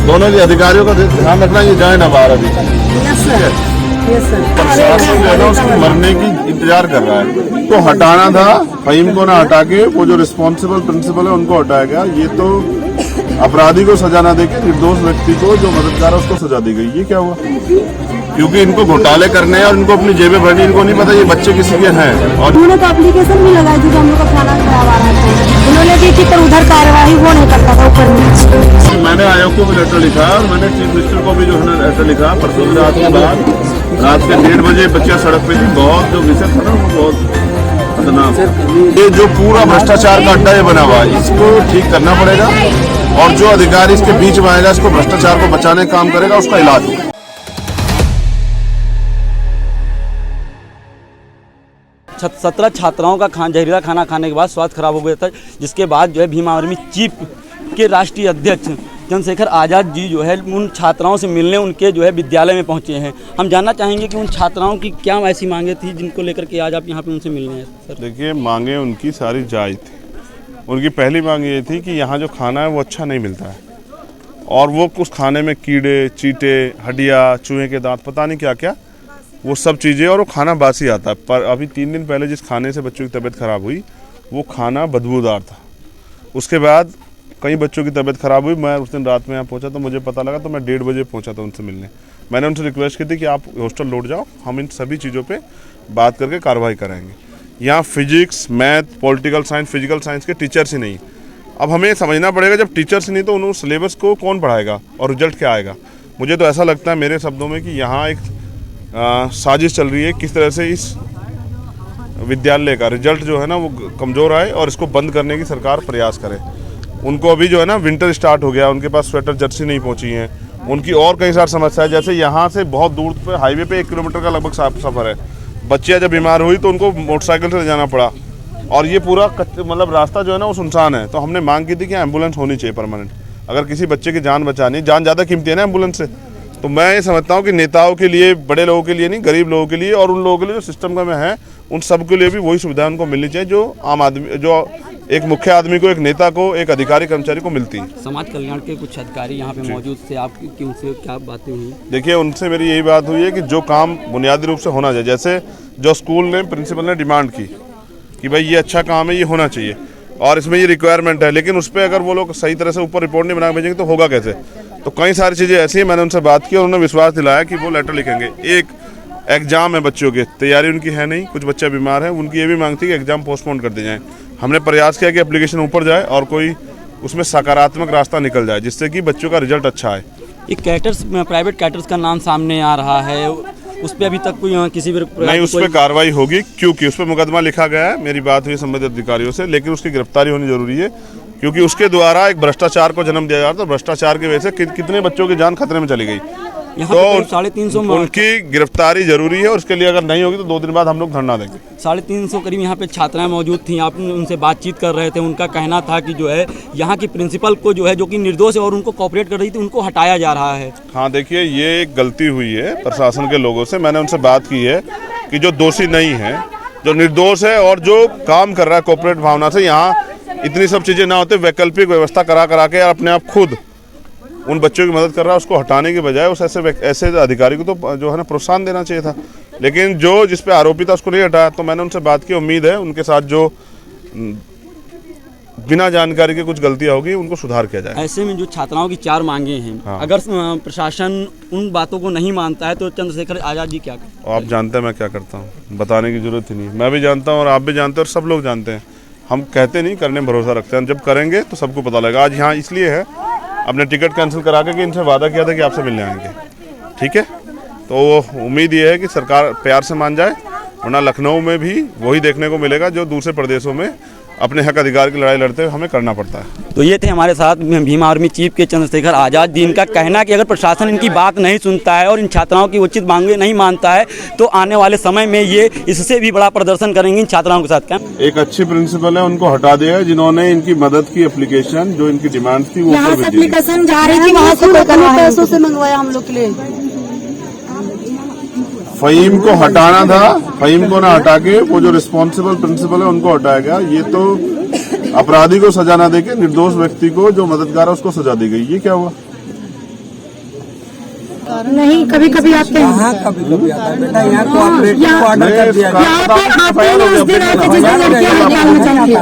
दोनों के अधिकारियों का ध्यान रखना, ये जाए ना बाहर अभी। प्रशासन जो है ना उसको मरने की इंतजार कर रहा है, तो हटाना था फहीम को, ना हटा के वो जो रिस्पॉन्सिबल प्रिंसिपल है उनको हटाया गया। ये तो अपराधी को सजा ना देके निर्दोष व्यक्ति को जो मददगार है उसको सजा दी गई। ये क्या हुआ? क्योंकि इनको घोटाले करने हैं और इनको अपनी जेबें भरनी, इनको नहीं पता ये बच्चे किसी के हैं। और उन्होंने तो एप्लीकेशन भी लगाई थी, हम लोग का थाना खराब आ रहा था, उन्होंने भी की पर उधर कार्यवाही वो नहीं करता था ऊपर में। मैंने आयोग को भी लेटर लिखा और मैंने चीफ मिनिस्टर को भी जो है लेटर लिखा। परसों रात के बाद रात के 1:30 बजे बच्चियां सड़क पे थी। बहुत जो विषय था ना वो बहुत खतरनाक। ये जो पूरा भ्रष्टाचार का अड्डा ये बना हुआ है, इसको ठीक करना पड़ेगा और जो अधिकारी इसके बीच में आएगा, इसको भ्रष्टाचार को बचाने का काम करेगा, उसका इलाज होगा। 17 छात्राओं का जहरीला खाना खाने के बाद स्वास्थ्य खराब हो गया था, जिसके बाद जो है भीम आर्मी चीफ के राष्ट्रीय अध्यक्ष चंद्रशेखर आज़ाद जी जो है उन छात्राओं से मिलने उनके जो है विद्यालय में पहुंचे हैं। हम जानना चाहेंगे कि उन छात्राओं की क्या ऐसी मांगे थी जिनको लेकर के आज आप यहाँ पे उनसे मिलने हैं। सर देखिए, मांगे उनकी सारी जायज़ थी। उनकी पहली मांग ये थी कि यहाँ जो खाना है वो अच्छा नहीं मिलता है और वो उस खाने में कीड़े चीटे, हड्डियाँ, चूहे के दांत, पता नहीं क्या क्या वो सब चीज़ें, और वो खाना बासी आता है। पर अभी 3 दिन पहले जिस खाने से बच्चों की तबीयत खराब हुई वो खाना बदबूदार था। उसके बाद कई बच्चों की तबीयत खराब हुई। मैं उस दिन रात में यहाँ पहुँचा तो मुझे पता लगा, तो मैं 1:30 बजे पहुँचा था उनसे मिलने। मैंने उनसे रिक्वेस्ट की थी कि आप हॉस्टल लौट जाओ, हम इन सभी चीज़ों पे बात करके कार्रवाई कराएंगे। यहाँ physics, math, political science, physical science के टीचर्स ही नहीं। अब हमें समझना पड़ेगा, जब टीचर्स नहीं तो उन सिलेबस को कौन पढ़ाएगा और रिजल्ट क्या आएगा। मुझे तो ऐसा लगता है मेरे शब्दों में कि यहाँ एक साजिश चल रही है किस तरह से इस विद्यालय का रिजल्ट जो है ना वो कमज़ोर आए और इसको बंद करने की सरकार प्रयास करे। उनको अभी जो है ना विंटर स्टार्ट हो गया, उनके पास स्वेटर जर्सी नहीं पहुंची हैं, उनकी और कई सारी समस्या है। जैसे यहाँ से बहुत दूर पे हाईवे पे 1 किलोमीटर का लगभग सफ़र है। बच्चियाँ जब बीमार हुई तो उनको मोटरसाइकिल से ले जाना पड़ा और ये पूरा मतलब रास्ता जो है ना वो सुनसान है। तो हमने मांग की थी कि एम्बुलेंस होनी चाहिए परमानेंट, अगर किसी बच्चे की जान बचानी, जान ज़्यादा कीमती है ना एम्बुलेंस से। तो मैं ये समझता हूँ कि नेताओं के लिए, बड़े लोगों के लिए नहीं, गरीब लोगों के लिए और उन लोगों के लिए जो सिस्टम में है, उन सब के लिए भी वही सुविधा उनको मिलनी चाहिए जो आम आदमी, जो एक मुख्य आदमी को, एक नेता को, एक अधिकारी कर्मचारी को मिलती है। समाज कल्याण के कुछ अधिकारी यहाँ पे मौजूद थे, आपकी उनसे क्या बातें हुई? देखिए, उनसे मेरी यही बात हुई है कि जो काम बुनियादी रूप से होना चाहिए, जैसे जो स्कूल ने प्रिंसिपल ने डिमांड की कि भाई ये अच्छा काम है, ये होना चाहिए और इसमें ये रिक्वायरमेंट है, लेकिन उस पर अगर वो लोग सही तरह से ऊपर रिपोर्ट नहीं बना भेजेंगे तो होगा कैसे। तो कई सारी चीज़ें ऐसी हैं। मैंने उनसे बात की और उन्होंने विश्वास दिलाया कि वो लेटर लिखेंगे। एक एग्जाम है, बच्चों की तैयारी उनकी है नहीं, कुछ बच्चे बीमार हैं, उनकी ये भी मांग थी कि एग्जाम पोस्टपोन कर दिए जाएँ। हमने प्रयास किया कि एप्लीकेशन ऊपर जाए और कोई उसमें सकारात्मक रास्ता निकल जाए जिससे कि बच्चों का रिजल्ट अच्छा आए। एक कैटर्स, प्राइवेट कैटर्स का नाम सामने आ रहा है, उस पर अभी तक कोई किसी भी नहीं, उस पर कार्रवाई होगी क्योंकि उस पर मुकदमा लिखा गया है। मेरी बात हुई संबंधित अधिकारियों से, लेकिन उसकी गिरफ्तारी होनी जरूरी है क्योंकि उसके द्वारा एक भ्रष्टाचार को जन्म दिया जा रहा था। भ्रष्टाचार की वजह से कितने बच्चों की जान खतरे में चली गई। तो 350 उनकी गिरफ्तारी जरूरी है और उसके लिए अगर नहीं होगी तो 2 दिन बाद हम लोग धरना देंगे। 350 करीब यहाँ पे छात्राएं मौजूद थी, आप उनसे बातचीत कर रहे थे। उनका कहना था कि जो है यहाँ की प्रिंसिपल को जो है, जो कि निर्दोष है और उनको कोऑपरेट कर रही थी, उनको हटाया जा रहा है। हाँ, देखिए, ये एक गलती हुई है प्रशासन के लोगों से। मैंने उनसे बात की है कि जो दोषी नहीं है, जो निर्दोष है और जो काम कर रहा है कोऑपरेट भावना से, यहाँ इतनी सब चीज़ें ना होते, वैकल्पिक व्यवस्था करा के अपने आप खुद उन बच्चों की मदद कर रहा है, उसको हटाने के बजाय उस ऐसे अधिकारी को तो जो है ना प्रोत्साहन देना चाहिए था। लेकिन जो जिस पे आरोपी था उसको नहीं हटाया। तो मैंने उनसे बात की, उम्मीद है उनके साथ जो बिना जानकारी के कुछ गलतियां होगी उनको सुधार किया जाए। ऐसे में जो छात्राओं की 4 मांगे हैं, हाँ। अगर प्रशासन उन बातों को नहीं मानता है तो चंद्रशेखर आज़ाद जी क्या करें? आप जानते हैं मैं क्या करता हूँ, बताने की जरूरत ही नहीं। मैं भी जानता हूँ और आप भी जानते हैं और सब लोग जानते हैं। हम कहते नहीं, करने में भरोसा रखते हैं। जब करेंगे तो सबको पता लगेगा। आज यहाँ इसलिए है, अपने टिकट कैंसिल करा के कि इनसे वादा किया था कि आपसे मिलने आएंगे, ठीक है। तो उम्मीद ये है कि सरकार प्यार से मान जाए, वरना लखनऊ में भी वही देखने को मिलेगा जो दूसरे प्रदेशों में अपने हक अधिकार की लड़ाई लड़ते हुए हमें करना पड़ता है। तो ये थे हमारे साथ भीम आर्मी चीफ के चंद्रशेखर आज़ाद जी। इनका कहना कि अगर प्रशासन इनकी बात नहीं सुनता है और इन छात्राओं की उचित मांगे नहीं मानता है तो आने वाले समय में ये इससे भी बड़ा प्रदर्शन करेंगे इन छात्राओं के साथ। क्या एक अच्छी प्रिंसिपल है, उनको हटा दिया जिन्होंने इनकी मदद की एप्लीकेशन, जो इनकी डिमांड थी वो एप्लीकेशन जा रही थी, वहाँ से पैसों से मंगवाया हम लोग के लिए। फहीम को हटाना था, फहीम को ना हटा के वो जो रिस्पॉन्सिबल प्रिंसिपल है उनको हटाया गया। ये तो अपराधी को सजा ना देके निर्दोष व्यक्ति को जो मददगार है उसको सजा दी गई। ये क्या हुआ? नहीं, कभी कभी आते हैं। हाँ, कभी आता है बेटा, यहाँ कोऑपरेटिव को ऑर्डर कर दिया गया। यहाँ पे आते हैं, उस दिन आते जिस दिन लड़कियाँ निकालना चाहती है,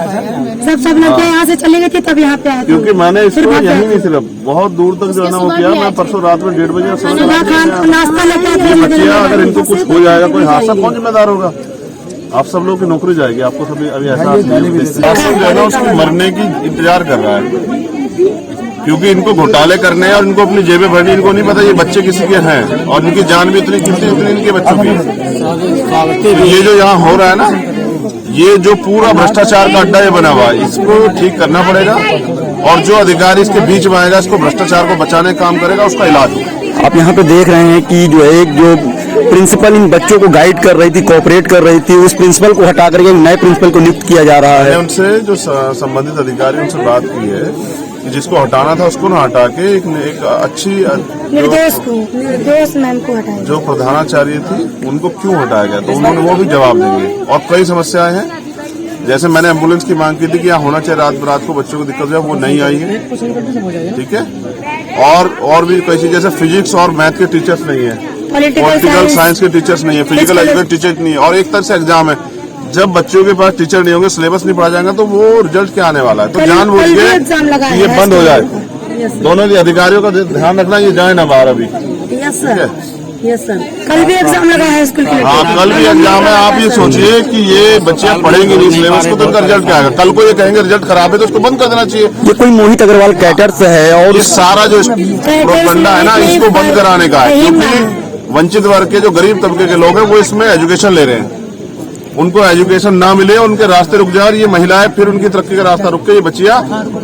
सब लड़कियाँ यहाँ से चली गई थी, तब यहाँ पे आए थे। क्योंकि मैंने इसको यही नहीं सिर्फ बहुत दूर तक जो है ना वो किया। मैं परसों रात में 1:30 बजे नाश्ता लेके आते ये हैं। बच्चियाँ अगर इनको कुछ हो जाएगा, कोई हादसा, कौन जिम्मेदार होगा? आप सब लोग की नौकरी जाएगी, आपको सभी अभी एहसास नहीं जो है ना उसको मरने की इंतजार कर रहा है, क्योंकि इनको घोटाले करने हैं और इनको अपनी जेबें भरनी। इनको नहीं पता ये बच्चे किसी के हैं और इनकी जान भी इतनी कीमती इतनी इनके बच्चों की है। ये जो यहाँ हो रहा है ना, ये जो पूरा भ्रष्टाचार का अड्डा ये बना हुआ है, इसको ठीक करना पड़ेगा और जो अधिकारी इसके बीच में आएगा, इसको भ्रष्टाचार को बचाने का काम करेगा, उसका इलाज होगा। आप यहाँ पे देख रहे हैं कि जो है एक जो प्रिंसिपल इन बच्चों को गाइड कर रही थी, कोऑपरेट कर रही थी, उस प्रिंसिपल को हटा करके एक नए प्रिंसिपल को नियुक्त किया जा रहा मैंने है। उनसे जो संबंधित अधिकारी उनसे बात की है कि जिसको हटाना था उसको ना हटा के एक अच्छी निर्दोष मैम को हटाया। जो प्रधानाचार्य थी उनको क्यों हटाया गया, तो उन्होंने वो भी जवाब देंगे। और कई समस्याएं हैं, जैसे मैंने एम्बुलेंस की मांग की थी कि यहाँ होना चाहिए, रात को बच्चों को दिक्कत है, वो नहीं आई है, ठीक है। और भी कई चीज, जैसे फिजिक्स और मैथ के टीचर्स नहीं है, पॉलिटिकल साइंस के टीचर्स नहीं है, फिजिकल एजुकेशन टीचर नहीं है, और एक तरह से एग्जाम है। जब बच्चों के पास टीचर नहीं होंगे, सिलेबस नहीं पढ़ा जाएगा, तो वो रिजल्ट क्या आने वाला है? तो जानबूझ के ये बंद हो जाए। दोनों ही अधिकारियों का ध्यान रखना, ये जाए ना बाहर अभी। Yes sir, yes sir. कल भी एग्जाम लगा है स्कूल के। हाँ, कल भी एग्जाम है। आप ये सोचिए कि ये बच्चे पढ़ेंगे नहीं सिलेबस को, तो उनका रिजल्ट क्या आएगा? कल को ये कहेंगे रिजल्ट खराब है, तो उसको बंद कर देना चाहिए। ये कोई मोहित अग्रवाल कैटर्स है और ये सारा जो प्रोपगंडा है ना, इसको बंद कराने का है, क्योंकि वंचित वर्ग के जो गरीब तबके के लोग हैं वो इसमें एजुकेशन ले रहे हैं। उनको एजुकेशन ना मिले, उनके रास्ते रुक जाए, ये महिलाएं फिर उनकी तरक्की का रास्ता रुक के ये बच्चियां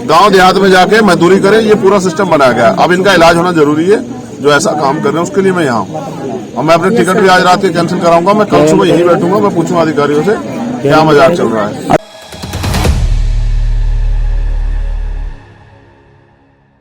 गांव देहात में जाके मजदूरी करें, ये पूरा सिस्टम बनाया गया। अब इनका इलाज होना जरूरी है, जो ऐसा काम कर रहे हैं उसके लिए मैं यहाँ हूँ। और मैं अपने टिकट भी आज रात के कैंसिल कराऊंगा। मैं कल सुबह यही बैठूंगा, मैं पूछूंगा अधिकारियों से क्या मजाक चल रहा है।